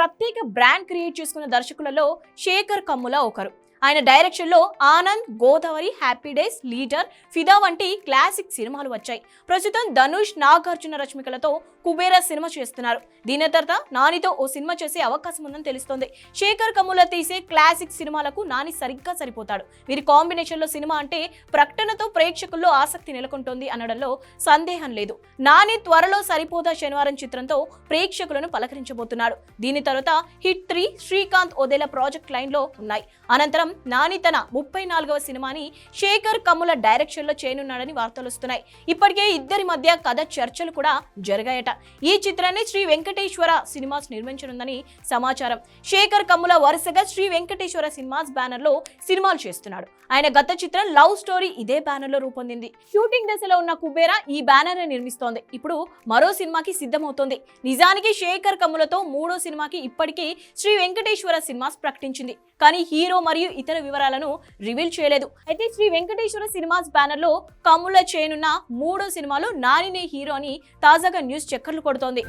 ప్రత్యేక brand create చేసుకున్న దర్శకులలో శేఖర్ కమ్ముల ఒకరు. ఆయన డైరెక్షన్లో Anand, Godavari, happy days, leader, ఫిదా వంటి క్లాసిక్ సినిమాలు వచ్చాయి. ప్రస్తుతం ధనుష్, నాగార్జున రష్మికలతో కుబేరా సినిమా చేస్తున్నారు. దీని తర్వాత నానితో ఓ సినిమా చేసే అవకాశం ఉందని తెలుస్తోంది. శేఖర్ కమ్ముల తీసే క్లాసిక్ సినిమాలకు నాని సరిగ్గా సరిపోతాడు. వీరి కాంబినేషన్లో సినిమా అంటే ప్రకటనతో ప్రేక్షకుల్లో ఆసక్తి నెలకొంటోంది అనడంలో సందేహం లేదు. నాని త్వరలో సరిపోదా శనివారం చిత్రంతో ప్రేక్షకులను పలకరించబోతున్నాడు. దీని తర్వాత hit 3, Srikanth Odela project line లో ఉన్నాయి. అనంతరం నాని తన 34వ సినిమాని శేఖర్ కమ్ముల డైరెక్షన్ లో చేయనున్నాడని వార్తలు వస్తున్నాయి. ఇప్పటికే ఇద్దరి మధ్య కథ చర్చలు కూడా జరిగాయట. ఈ చిత్రాన్ని శ్రీ వెంకటేశ్వర సినిమాస్ నిర్మించనుందని సమాచారం. శేఖర్ కమ్ముల వరుసగా శ్రీ వెంకటేశ్వర సినిమాస్ బ్యానర్ లో సినిమాలు చేస్తున్నాడు. ఆయన గత చిత్రం లవ్ స్టోరీ ఇదే బ్యానర్ లో రూపొందింది. షూటింగ్ దశలో ఉన్న కుబేరా ఈ బ్యానర్ నిర్మిస్తోంది. ఇప్పుడు మరో సినిమాకి సిద్ధమవుతోంది. నిజానికి శేఖర్ కమ్ములతో మూడో సినిమాకి ఇప్పటికీ శ్రీ వెంకటేశ్వర సినిమాస్ ప్రకటించింది. కానీ హీరో మరియు ఇతర వివరాలను రివీల్ చేయలేదు. అయితే శ్రీ వెంకటేశ్వర సినిమాస్ బ్యానర్ లో కమ్ముల చేయనున్న మూడో సినిమాలో నానినే హీరో అని తాజాగా న్యూస్ చక్కర్లు కొడుతోంది.